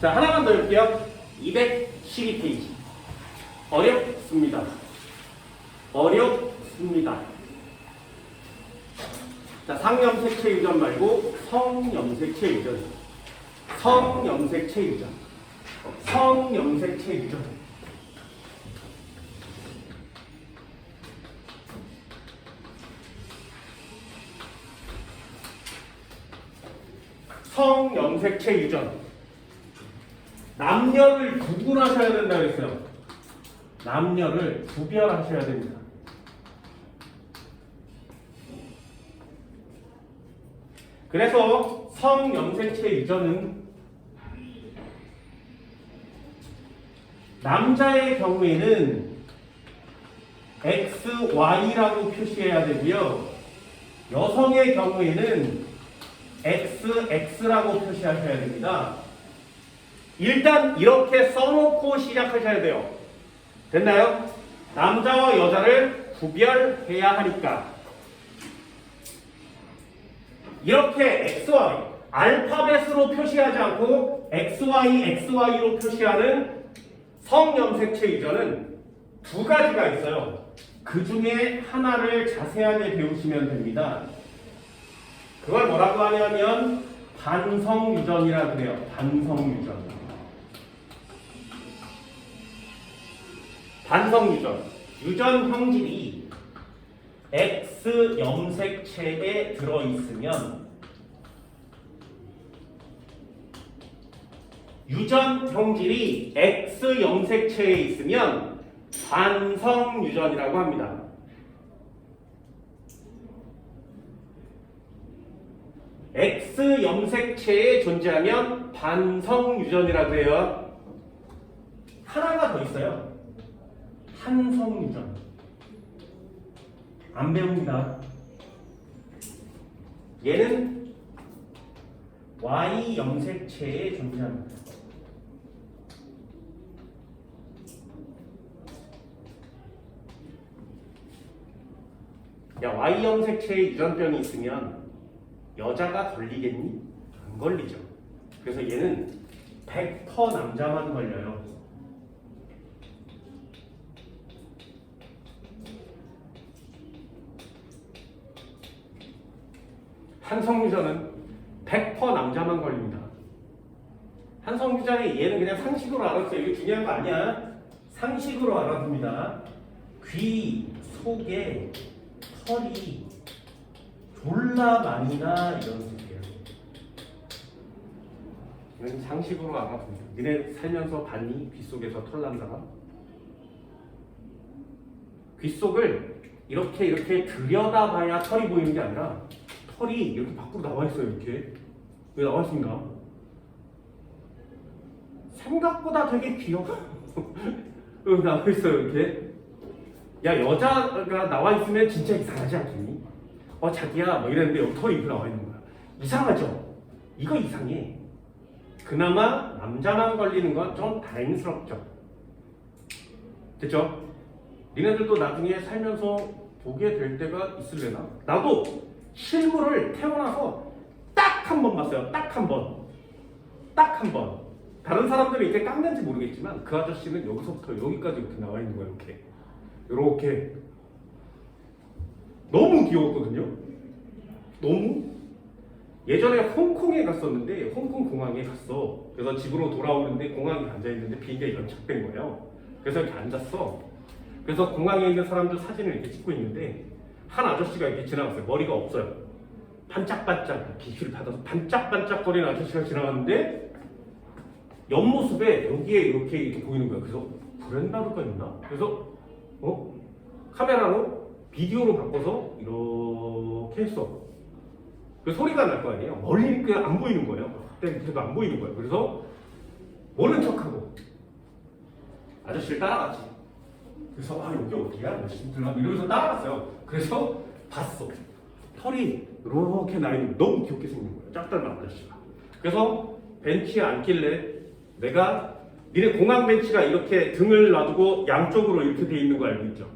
자, 하나만 더 해볼게요. 212페이지. 어렵습니다. 어렵습니다. 자, 상염색체 유전 말고 성염색체 유전. 성염색체 유전. 성염색체 유전. 성염색체 유전. 남녀를 구분하셔야 된다고 했어요. 남녀를 구별하셔야 됩니다. 그래서 성염색체 유전은 남자의 경우에는 XY라고 표시해야 되고요. 여성의 경우에는 XX라고 표시하셔야 됩니다. 일단 이렇게 써놓고 시작하셔야 돼요. 됐나요? 남자와 여자를 구별해야 하니까 이렇게 XY 알파벳으로 표시하지 않고 XY로 표시하는 성염색체 유전은 두 가지가 있어요. 그 중에 하나를 자세하게 배우시면 됩니다. 그걸 뭐라고 하냐면 반성유전이라고 그래요. 반성유전. 반성유전. 유전 형질이 X 염색체에 들어있으면 유전 형질이 X 염색체에 있으면 반성유전이라고 합니다. X 염색체에 존재하면 반성유전이라고 해요. 하나가 더 있어요. 한성유전. 안 배웁니다. 얘는 Y 염색체에 존재합니다. 야, Y 염색체에 유전병이 있으면 여자가 걸리겠니? 안 걸리죠. 그래서 얘는 100% 남자만 걸려요. 한성유전은 100% 남자만 걸립니다. 한성유전이 얘는 그냥 상식으로 알았어요. 이게 중요한 거 아니야. 상식으로 알아둡니다. 귀 속에 털이 졸라 많이 나 이런 뜻이에요. 이건 상식으로 알아둡니다. 니네 살면서 봤니? 귀 속에서 털 난 사람? 귀 속을 이렇게 들여다봐야 털이 보이는 게 아니라 털이 이렇게 밖으로 나와 있어요. 이렇게. 왜 나와 있습니까? 생각보다 되게 귀여워. 여기 나와 있어요. 이렇게. 야, 여자가 나와 있으면 진짜 이상하지 않겠니? 자기야 뭐 이랬는데 여기 털이 이렇게 나와 있는 거야. 이상하죠? 이거 이상해. 그나마 남자만 걸리는 건 좀 다행스럽죠. 됐죠? 니네들도 나중에 살면서 보게 될 때가 있을래나? 나도 실물을 태어나서 딱 한 번 봤어요. 딱 한 번. 딱 한 번. 다른 사람들은 이렇게 깎는지 모르겠지만 그 아저씨는 여기서부터 여기까지 이렇게 나와 있는 거예요. 이렇게. 이렇게. 너무 귀여웠거든요. 너무. 예전에 홍콩에 갔었는데 홍콩 공항에 갔어. 그래서 집으로 돌아오는데 공항에 앉아있는데 비행기가 연착된 거예요. 그래서 이렇게 앉았어. 그래서 공항에 있는 사람들 사진을 이렇게 찍고 있는데 한 아저씨가 이렇게 지나갔어요. 머리가 없어요. 반짝반짝 빛을 받아서 반짝반짝거리는 아저씨가 지나갔는데 옆모습에 여기에 이렇게 보이는 거야. 그래서 브랜다르가 있나? 그래서 카메라로 비디오로 바꿔서 이렇게 했어. 그 소리가 날 거 아니에요. 멀리 안 보이는 거예요. 그때도 안 보이는 거예요. 그래서 모른 척하고 아저씨를 따라갔지. 그래서 여기 어디야? 이러면서 따라갔어요. 그래서 봤어. 털이 이렇게 나 있는 너무 귀엽게 생긴 거예요. 짝닮은 아저씨가. 그래서 벤치에 앉길래 내가 니네 공항 벤치가 이렇게 등을 놔두고 양쪽으로 이렇게 돼 있는 거 알고 있죠?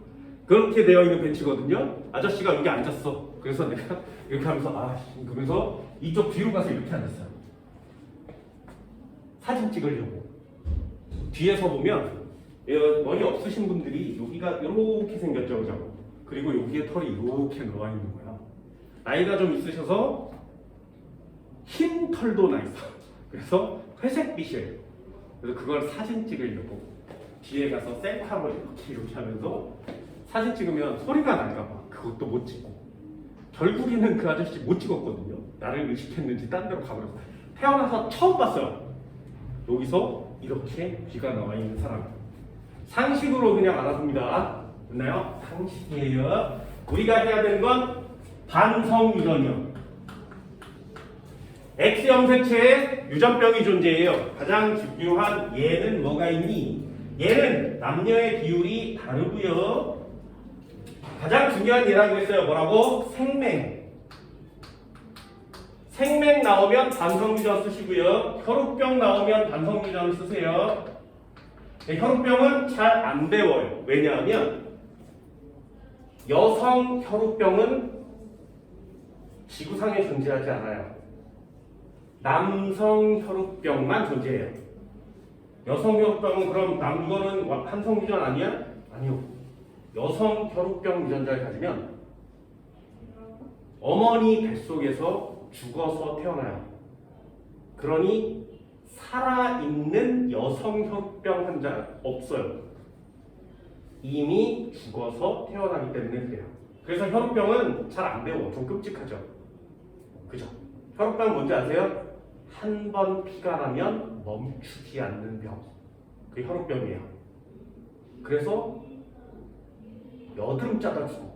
그렇게 되어 있는 벤치거든요. 아저씨가 여기 앉았어. 그래서 내가 이렇게 하면서 그러면서 이쪽 뒤로 가서 이렇게 앉았어요. 사진 찍으려고. 뒤에서 보면 머리 없으신 분들이 여기가 이렇게 생겼죠, 그죠? 그리고 여기에 털이 이렇게 나와 있는 거야. 나이가 좀 있으셔서 흰 털도 나 있어. 그래서 회색빛이에요. 그래서 그걸 사진 찍으려고 뒤에 가서 셀카로 이렇게 하면서 사진 찍으면 소리가 날까 봐 그것도 못 찍고, 결국에는 그 아저씨 못 찍었거든요. 나를 의식했는지 딴 데로 가버렸어. 태어나서 처음 봤어요. 여기서 이렇게 귀가 나와 있는 사람. 상식으로 그냥 알아봅니다. 됐나요? 상식이에요. 우리가 해야 되는 건 반성유전이요. X염색체에 유전병이 존재해요. 가장 중요한 얘는 뭐가 있니? 얘는 남녀의 비율이 다르고요. 가장 중요한 예라고 했어요. 뭐라고? 생맹. 생맹 나오면 반성유전 쓰시고요. 혈우병 나오면 반성유전 쓰세요. 혈우병은 잘 안 배워요. 왜냐하면 여성 혈우병은 지구상에 존재하지 않아요. 남성 혈우병만 존재해요. 여성 혈우병은 그럼 이거는 한성 유전 아니야? 아니요. 여성 혈우병 유전자를 가지면 어머니 뱃속에서 죽어서 태어나요. 그러니 살아있는 여성 혈우병 환자 없어요. 이미 죽어서 태어나기 때문에 그래요. 그래서 혈우병은 잘 안 배워. 좀 끔찍하죠. 그죠? 혈우병 뭔지 아세요? 한 번 피가 나면 멈추지 않는 병. 그게 혈우병이에요. 그래서 여드름자가 죽어.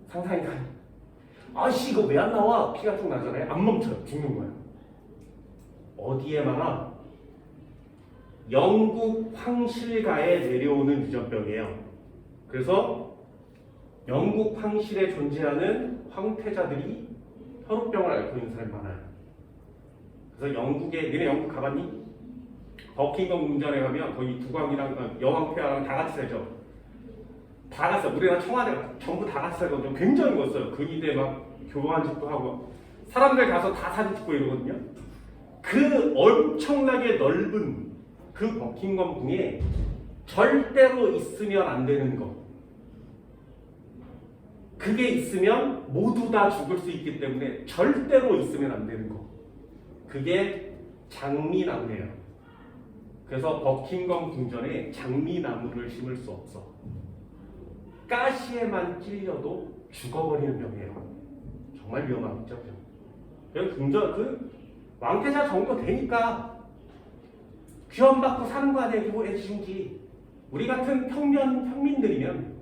상상이 가요. 아씨 이거 왜 안 나와? 피가 쭉 나잖아요. 안 멈춰요. 죽는 거예요. 어디에 많아? 영국 황실가에 내려오는 유전병이에요. 그래서 영국 황실에 존재하는 황태자들이 혈우병을 앓고 있는 사람이 많아요. 그래서 니네 영국 가봤니? 버킹엄 궁전에 가면 거기 국왕이랑 여왕 폐하랑 다 같이 살죠. 다 갔어. 우리나라 청와대 전부 다 같이 살거든요. 굉장히 멋있어요. 근위대 막 교환식도 하고 사람들 가서 다 사진 찍고 이러거든요. 그 엄청나게 넓은 그 버킹엄 궁에 절대로 있으면 안 되는 거. 그게 있으면 모두 다 죽을 수 있기 때문에 절대로 있으면 안 되는 거. 그게 장미나무예요. 그래서 버킹엄 궁전에 장미나무를 심을 수 없어. 가시에만 찔려도 죽어버리는 병이에요. 정말 위험하겠죠. 궁전 왕태자 정도 되니까 귀염받고 사는 거 아니에요. 뭐 애지중지. 우리 같은 평민들이면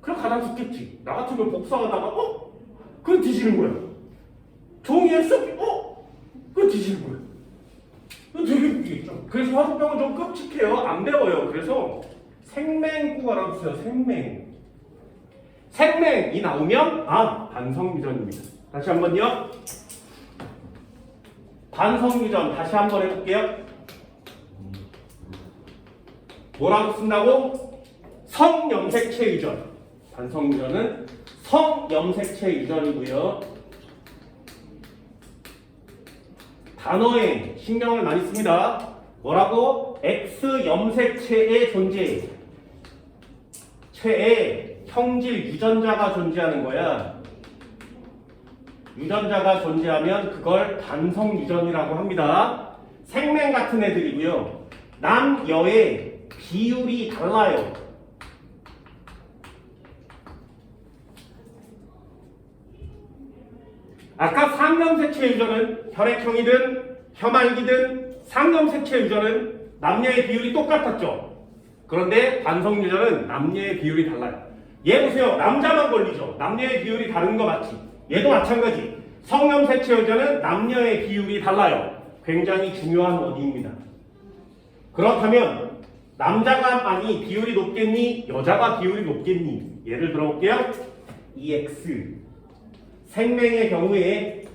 그럼 가장 죽겠지. 나 같으면 복사하다가 그건 뒤지는 거야. 종이에 쏙 그건 뒤지는 거야. 그건 되게 웃기겠죠. 그래서 혈우병은 좀 끔찍해요. 안 배워요. 그래서 생맹국 알아두세요. 생맹이 나오면 반성유전입니다. 다시 한번요. 반성유전 다시 한번 해볼게요. 뭐라고 쓴다고? 성염색체 유전. 반성유전은 성염색체 유전이고요. 단어에 신경을 많이 씁니다. 뭐라고? X염색체의 존재. 체에 형질 유전자가 존재하는 거야. 유전자가 존재하면 그걸 반성유전이라고 합니다. 생맹 같은 애들이고요. 남여의 비율이 달라요. 아까 상염색체 유전은 혈액형이든 혐알기든 상염색체 유전은 남녀의 비율이 똑같았죠. 그런데 반성유전은 남녀의 비율이 달라요. 얘 보세요. 남자만 걸리죠. 남녀의 비율이 다른 거 맞지? 얘도 마찬가지. 성염색체 유전은 남녀의 비율이 달라요. 굉장히 중요한 어디입니다. 그렇다면 남자가 많이 비율이 높겠니? 여자가 비율이 높겠니? 예를 들어볼게요. EX 생맹의 경우에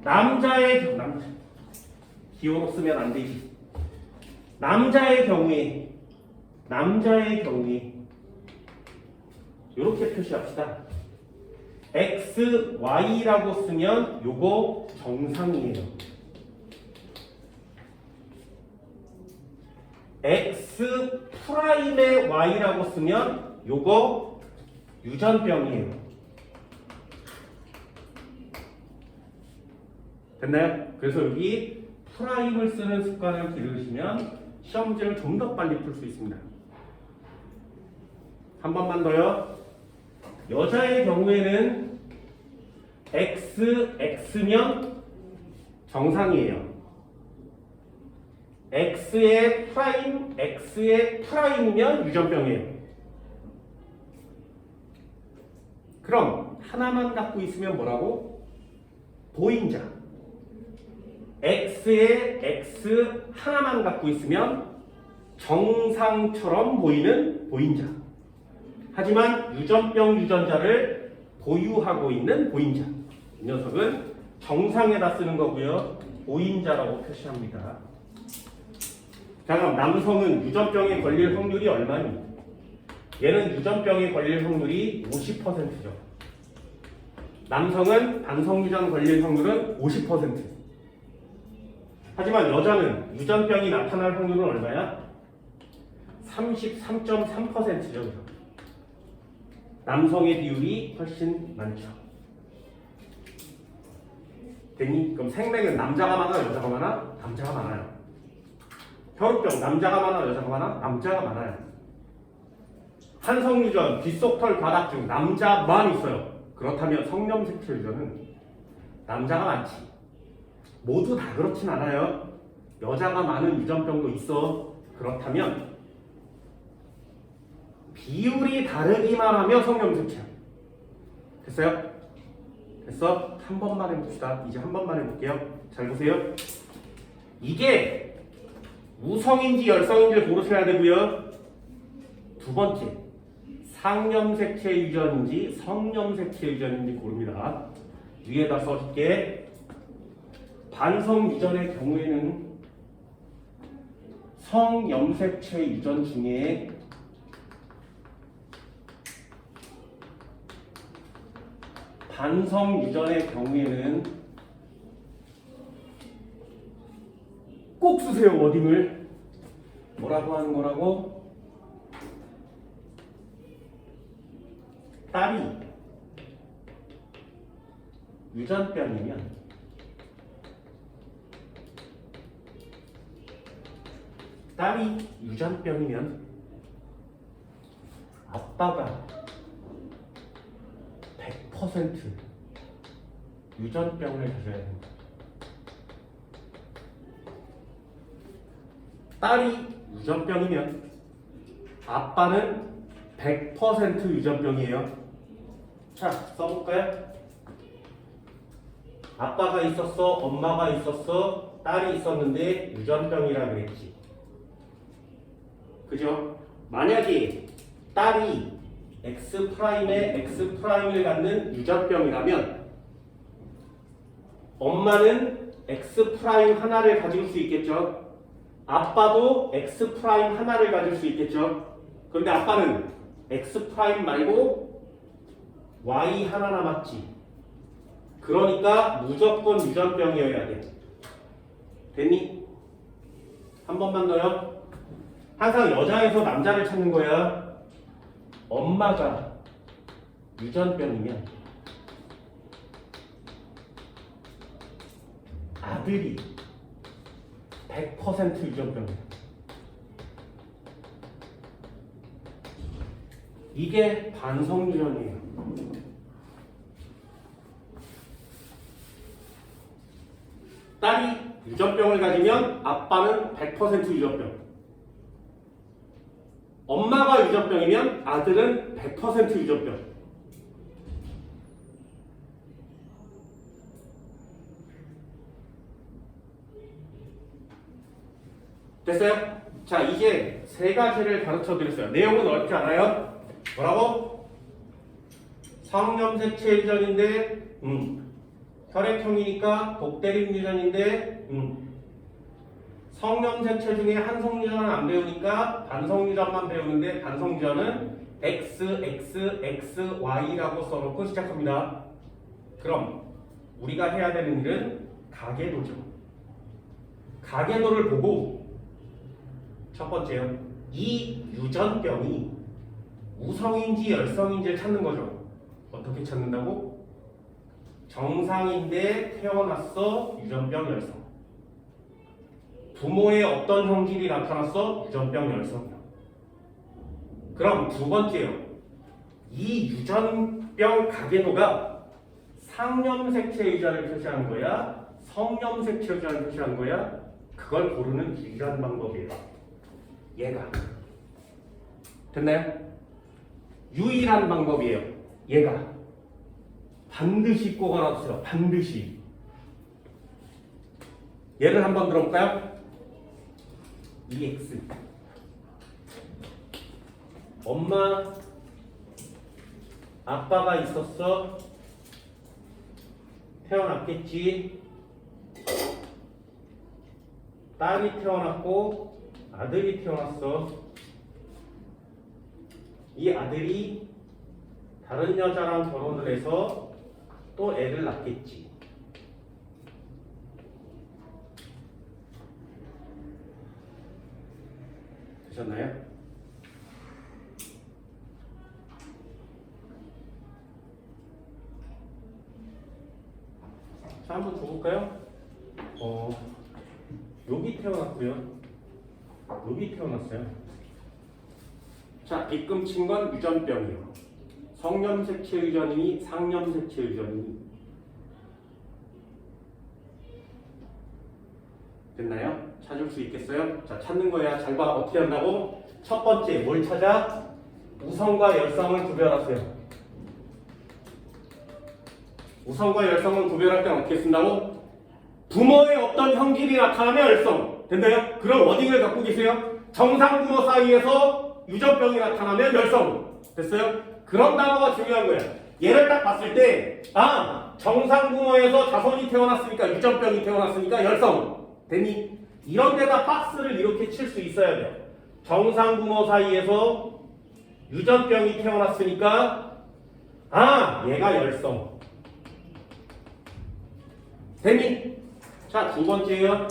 남자의 기호로 쓰면 안 되지. 남자의 경우에 이렇게 표시합시다. x, y라고 쓰면 요거 정상이에요. x 프라임의 y라고 쓰면 요거 유전병이에요. 됐나요? 그래서 여기 프라임을 쓰는 습관을 기르시면 시험 문제를 좀 더 빨리 풀 수 있습니다. 한 번만 더요. 여자의 경우에는 x면 정상이에요. x의 프라임이면 유전병이에요. 그럼 하나만 갖고 있으면 뭐라고? 보인자. x의 x 하나만 갖고 있으면 정상처럼 보이는 보인자. 하지만 유전병 유전자를 보유하고 있는 보인자. 이 녀석은 정상에다 쓰는 거고요. 보인자라고 표시합니다. 자, 그럼 남성은 유전병에 걸릴 확률이 얼마니? 얘는 유전병에 걸릴 확률이 50%죠. 남성은 반성유전 걸릴 확률은 50%. 하지만 여자는 유전병이 나타날 확률은 얼마야? 33.3%죠. 남성의 비율이 훨씬 많죠. 됐니? 그럼 생맥은 남자가 많아, 여자가 많아? 남자가 많아요. 혈우병 남자가 많아, 여자가 많아? 남자가 많아요. 한성유전, 귓속털 과다증 남자만 있어요. 그렇다면 성염색체 유전은 남자가 많지. 모두 다 그렇진 않아요. 여자가 많은 유전병도 있어. 그렇다면 비율이 다르기만 하면 성염색체야. 됐어요? 됐어? 한 번만 해봅시다. 이제 한 번만 해볼게요. 잘 보세요. 이게 우성인지 열성인지 고르셔야 되고요. 두 번째, 상염색체 유전인지 성염색체 유전인지 고릅니다. 위에다 써줄게. 반성 유전의 경우에는 성염색체 유전 중에 반성 유전의 경우에는 꼭 쓰세요. 워딩을 뭐라고 하는 거라고? 딸이 유전병이면 아빠가 100% 유전병을 가져야 됩니다. 딸이 유전병이면 아빠는 100% 유전병이에요. 자, 써볼까요? 아빠가 있었어, 엄마가 있었어, 딸이 있었는데 유전병이라 그랬지. 그죠? 만약에 딸이 X'의 X'을 갖는 유전병이라면 엄마는 X' 하나를 가질 수 있겠죠? 아빠도 X' 하나를 가질 수 있겠죠? 그런데 아빠는 X' 말고 Y 하나 남았지. 그러니까 무조건 유전병이어야 돼. 됐니? 한 번만 더요. 항상 여자에서 남자를 찾는 거야. 엄마가 유전병이면 아들이 100% 유전병이야. 이게 반성유전이에요. 딸이 유전병을 가지면 아빠는 100% 유전병. 엄마가 유전병이면 아들은 100% 유전병. 됐어요? 자, 이제 세 가지를 가르쳐 드렸어요. 내용은 어렵지 않아요? 뭐라고? 성염색체 유전인데 혈액형이니까 독대림 유전인데 성염색체 중에 한성유전은 안 배우니까 반성유전만 배우는데 반성유전은 x, x, x, y라고 써놓고 시작합니다. 그럼 우리가 해야 되는 일은 가계도죠. 가계도를 보고 첫 번째요. 이 유전병이 우성인지 열성인지를 찾는 거죠. 어떻게 찾는다고? 정상인데 태어났어. 유전병 열성. 부모의 어떤 형질이 나타났어? 유전병 열성이야. 그럼 두 번째요. 이 유전병 가계도가 상염색체 유전을 표시하는 거야? 성염색체 유전을 표시하는 거야? 그걸 고르는 유일한 방법이에요. 얘가. 됐나요? 유일한 방법이에요. 얘가. 반드시 꼭 알아두세요. 반드시. 얘를 한번 들어볼까요? EX. 엄마, 아빠가 있었어. 태어났겠지. 딸이 태어났고 아들이 태어났어. 이 아들이 다른 여자랑 결혼을 해서 또 애를 낳겠지. 되셨나요? 자, 한번 줘볼까요? 여기 태어났고요. 여기 태어났어요. 자, 빗금친 건 유전병이요. 성염색체 유전이니 상염색체 유전이니. 됐나요? 찾을 수 있겠어요? 자, 찾는 거야. 잘 봐. 어떻게 한다고? 첫 번째, 뭘 찾아? 우성과 열성을 구별하세요. 우성과 열성을 구별할 때는 어떻게 쓴다고? 부모의 어떤 형질이 나타나면 열성. 됐나요? 그럼 워딩을 갖고 계세요. 정상 부모 사이에서 유전병이 나타나면 열성. 됐어요? 그런 단어가 중요한 거야. 얘를 딱 봤을 때, 정상 부모에서 자손이 태어났으니까 유전병이 태어났으니까 열성. 됐니? 이런 데다 박스를 이렇게 칠 수 있어야 돼요. 정상 부모 사이에서 유전병이 태어났으니까 얘가 열성. 됐니? 자, 두 번째요.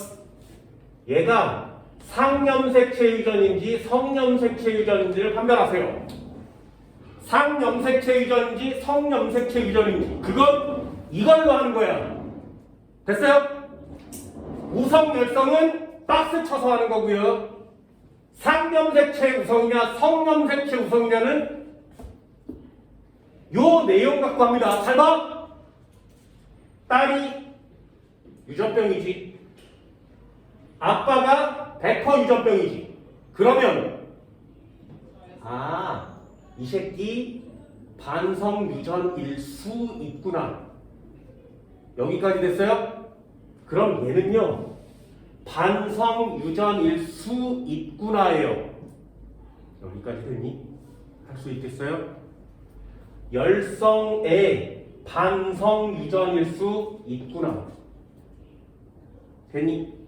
얘가 상염색체 유전인지 성염색체 유전인지를 판별하세요. 상염색체 유전인지 성염색체 유전인지 그건 이걸로 하는 거야. 됐어요? 우성 열성은 박스 쳐서 하는 거고요. 상염색체 우성이냐 성염색체 우성이냐는 요 내용 갖고 합니다. 잘 봐. 딸이 유전병이지. 아빠가 100% 유전병이지. 그러면 이 새끼 반성 유전일 수 있구나. 여기까지 됐어요? 그럼 얘는요 반성 유전일 수 있구나예요. 여기까지 됐니? 할 수 있겠어요? 열성의 반성 유전일 수 있구나. 됐니?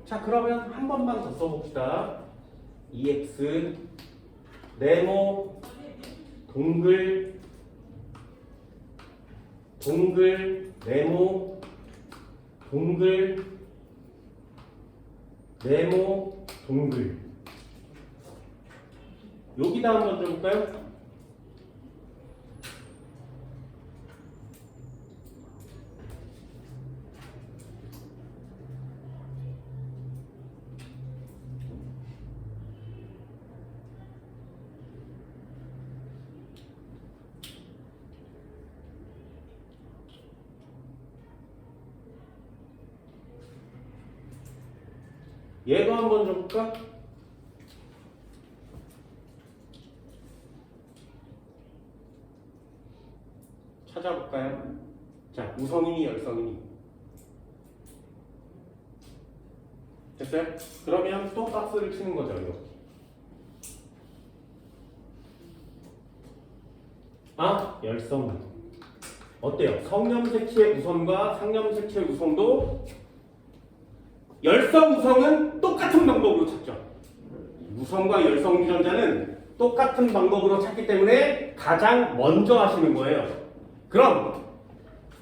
자, 그러면 한 번만 더 써봅시다. EX 네모 동글 네모 동글 네모 동글. 여기다 한번 줘볼까요? 얘도 한번 줘볼까? 찾아볼까요? 자, 우성이니 열성이니. 됐어요? 그러면 또 박스를 치는 거죠, 이거. 열성. 어때요? 성염색체 우성과 상염색체 우성도 열성 우성은 똑같은 방법으로 찾죠. 무성과 열성 유전자는 똑같은 방법으로 찾기 때문에 가장 먼저 하시는 거예요. 그럼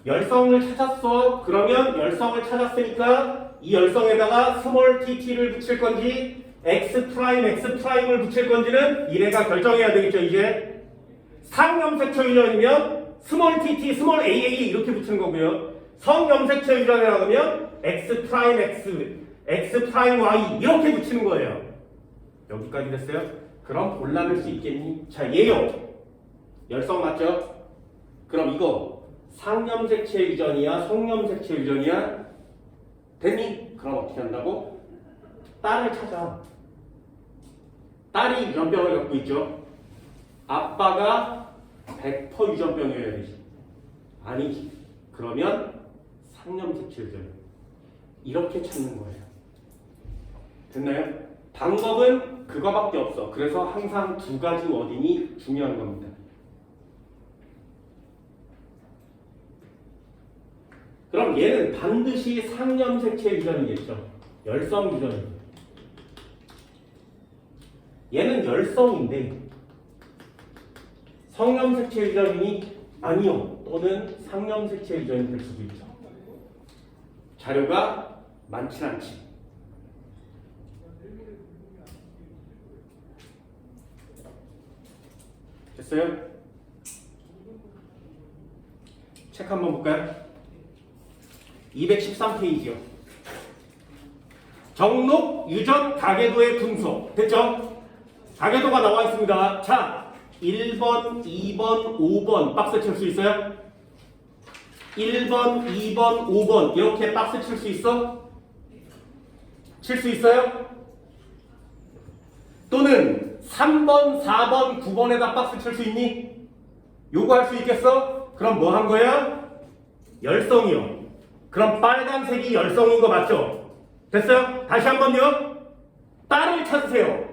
열성을 찾았어. 그러면 열성을 찾았으니까 이 열성에다가 스몰 tt를 붙일 건지 X'X'을 붙일 건지는 이래가 결정해야 되겠죠. 이제 상염색체 유전이면 스몰 tt, 스몰 aa 이렇게 붙이는 거고요. 성염색체 유전이라고 하면 X'X, X'Y 이렇게 붙이는 거예요. 여기까지 됐어요? 그럼 골라낼 수 있겠니? 자, 얘요. 열성 맞죠? 그럼 이거 상염색체 유전이야? 성염색체 유전이야? 됐니? 그럼 어떻게 한다고? 딸을 찾아. 딸이 유전병을 갖고 있죠? 아빠가 100% 유전병이어야 되지. 아니지. 그러면 상염색체 유전. 이렇게 찾는 거예요. 됐나요? 방법은 그거밖에 없어. 그래서 항상 두 가지 워딩이 중요한 겁니다. 그럼 얘는 반드시 상염색체 유전이겠죠. 열성 유전이에요. 얘는 열성인데 성염색체 유전이니? 아니요. 또는 상염색체 유전이 될 수도 있죠. 자료가 많진 않지. 됐어요? 책 한번 볼까요? 213페이지요. 정록, 유전, 가계도의 분석. 됐죠? 가계도가 나와 있습니다. 자, 1번, 2번, 5번 박스 칠 수 있어요? 1번, 2번, 5번 이렇게 박스 칠 수 있어? 칠 수 있어요? 또는 3번, 4번, 9번에다 박스 칠 수 있니? 요거 할 수 있겠어? 그럼 뭐 한 거야? 열성이요. 그럼 빨간색이 열성인 거 맞죠? 됐어요? 다시 한번요. 딸을 찾으세요.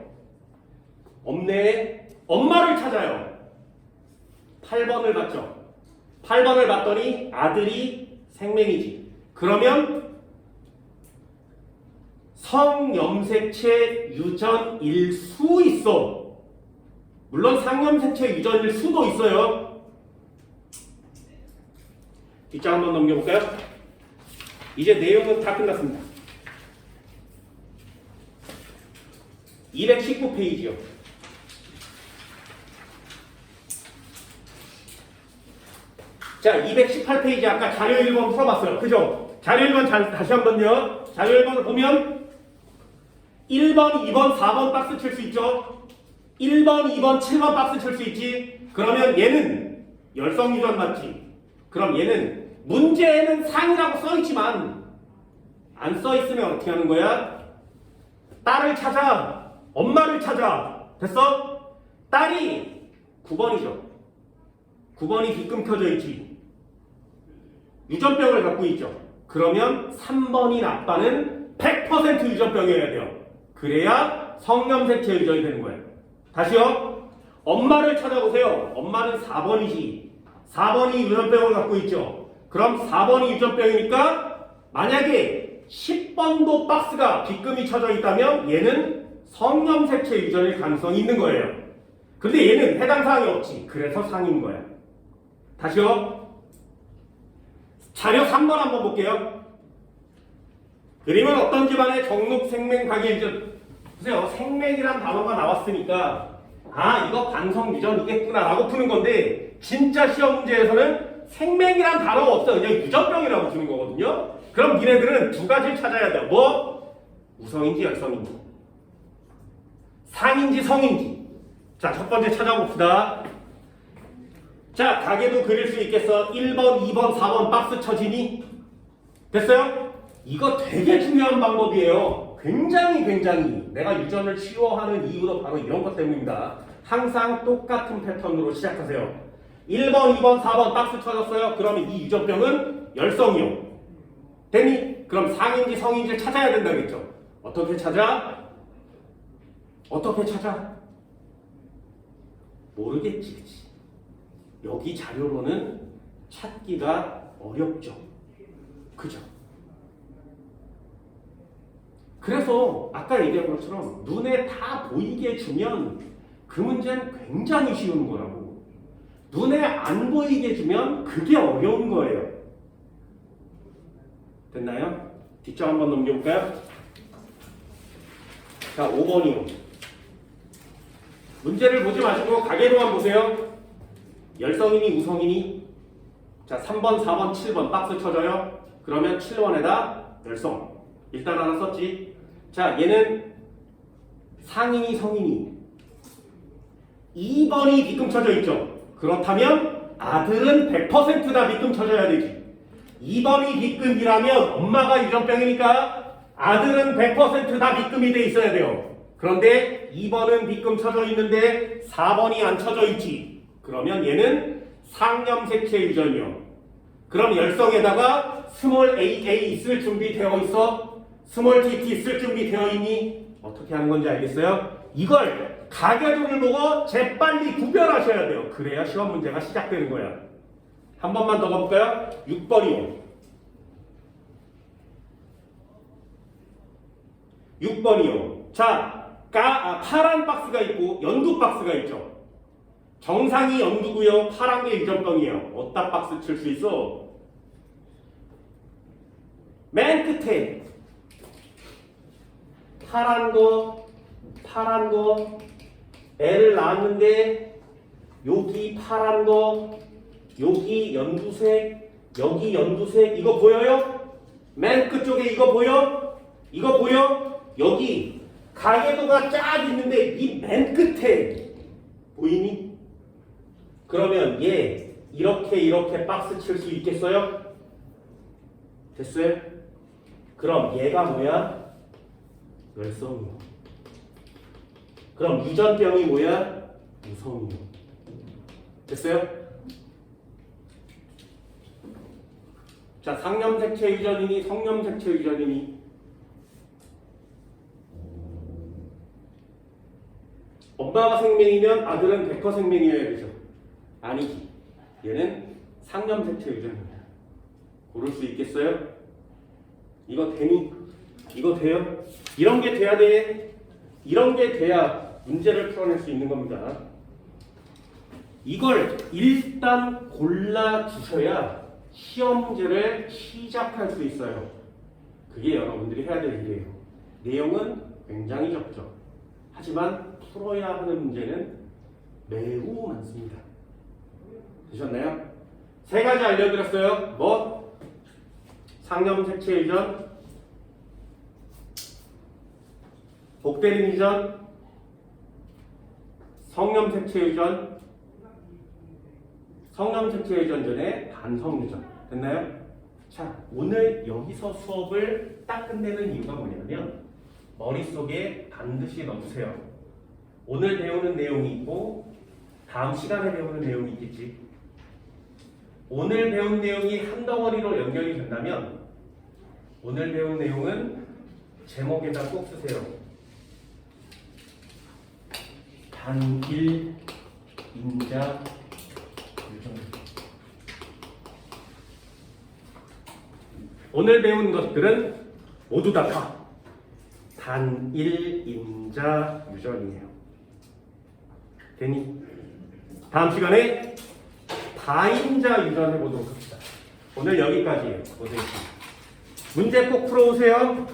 없네. 엄마를 찾아요. 8번을 봤죠? 8번을 봤더니 아들이 생명이지. 그러면 성염색체 유전일 수 있어. 물론 상염색체 유전일 수도 있어요. 뒷장 한번 넘겨볼까요? 이제 내용은 다 끝났습니다. 219페이지요. 자, 218페이지 아까 자료 1번 풀어봤어요. 그죠? 자료 1번 다시 한번요. 자료 1번을 보면 1번, 2번, 4번 박스 칠 수 있죠? 1번, 2번, 7번 박스 칠 수 있지? 그러면 얘는 열성 유전 맞지? 그럼 얘는 문제에는 상이라고 써있지만 안 써있으면 어떻게 하는 거야? 딸을 찾아. 엄마를 찾아. 됐어? 딸이 9번이죠. 9번이 빗금 켜져 있지. 유전병을 갖고 있죠. 그러면 3번인 아빠는 100% 유전병이어야 돼요. 그래야 성염색체 유전이 되는 거예요. 다시요. 엄마를 찾아보세요. 엄마는 4번이지. 4번이 유전병을 갖고 있죠. 그럼 4번이 유전병이니까 만약에 10번도 박스가 빗금이 쳐져 있다면 얘는 성염색체 유전일 가능성이 있는 거예요. 근데 얘는 해당 사항이 없지. 그래서 상인 거야. 다시요. 자료 3번 한번 볼게요. 그림은 어떤 집안의 정록 생명 가계유전. 보세요. 생명이란 단어가 나왔으니까 아 이거 반성 유전이겠구나 라고 푸는 건데 진짜 시험 문제에서는 생명이란 단어가 없어요. 그냥 유전병이라고 주는 거거든요. 그럼 니네들은 두 가지를 찾아야 돼요. 뭐? 우성인지 열성인지 상인지 성인지. 자, 첫 번째 찾아봅시다. 자, 가게도 그릴 수 있겠어. 1번, 2번, 4번 박스 쳐지니? 됐어요? 이거 되게 중요한 방법이에요. 굉장히 내가 유전을 치료하는 이유도 바로 이런 것 때문입니다. 항상 똑같은 패턴으로 시작하세요. 1번, 2번, 4번 박스 쳐졌어요. 그러면 이 유전병은 열성이요. 되니? 그럼 상인지 성인지를 찾아야 된다겠죠. 어떻게 찾아? 모르겠지, 그치? 여기 자료로는 찾기가 어렵죠. 그죠? 그래서 아까 얘기한 것처럼 눈에 다 보이게 주면 그 문제는 굉장히 쉬운 거라고. 눈에 안 보이게 주면 그게 어려운 거예요. 됐나요? 뒷장 한번 넘겨볼까요? 자, 5번이요. 문제를 보지 마시고 가계도만 보세요. 열성이니 우성이니? 자, 3번, 4번, 7번 박스 쳐져요. 그러면 7번에다 열성. 일단 하나 썼지. 자, 얘는 상인이 성인이. 2번이 빗금 쳐져 있죠. 그렇다면 아들은 100%다 빗금 쳐져야 되지. 2번이 빗금이라면 엄마가 유전병이니까 아들은 100%다 빗금이 돼 있어야 돼요. 그런데 2번은 빗금 쳐져 있는데 4번이 안 쳐져 있지. 그러면 얘는 상염색체 유전이요. 그럼 열성에다가 스몰 AA 쓸 준비되어 있어? 스몰 TT 쓸 준비되어 있니? 어떻게 하는 건지 알겠어요? 이걸 가계도를 보고 재빨리 구별하셔야 돼요. 그래야 시험 문제가 시작되는 거야. 한 번만 더 가볼까요? 6번이요. 6번이요. 자, 파란 박스가 있고 연두 박스가 있죠. 정상이 연두고요. 파란 게 유전병이에요. 어디다 박스 칠 수 있어? 맨 끝에 파란 거 애를 낳았는데 여기 파란 거 여기 연두색 여기 연두색 이거 보여요? 맨 끝쪽에 이거 보여? 이거 보여? 여기 가계도가 쫙 있는데 이 맨 끝에 보이니? 그러면 얘 이렇게 박스 칠 수 있겠어요? 됐어요? 그럼 얘가 뭐야? 열성이요. 그럼 유전병이 뭐야? 우성이요. 됐어요? 자, 상염색체 유전이니 성염색체 유전이니? 엄마가 생명이면 아들은 100% 생명이어야 되죠. 아니지. 얘는 상염색체 유전입니다. 고를 수 있겠어요? 이거 되니? 이거 돼요? 이런 게 돼야 돼. 이런 게 돼야 문제를 풀어낼 수 있는 겁니다. 이걸 일단 골라주셔야 시험 문제를 시작할 수 있어요. 그게 여러분들이 해야 될 일이에요. 내용은 굉장히 적죠. 하지만 풀어야 하는 문제는 매우 많습니다. 되셨나요? 세 가지 알려드렸어요. 뭐? 상염색체 유전, 복대림 유전, 성염색체 유전, 성염색체 유전 전에 반성 유전. 됐나요? 자, 오늘 여기서 수업을 딱 끝내는 이유가 뭐냐면 머릿속에 반드시 넣으세요. 오늘 배우는 내용이 있고 다음 시간에 배우는 내용이 있겠지. 오늘 배운 내용이 한 덩어리로 연결이 된다면 오늘 배운 내용은 제목에다 꼭 쓰세요. 단일 인자 유전. 오늘 배운 것들은 모두 다 단일 인자 유전이에요. 되니? 다음 시간에 다인자 유전 해보도록 합시다. 오늘 여기까지예요. 고생했습니다. 문제 꼭 풀어오세요.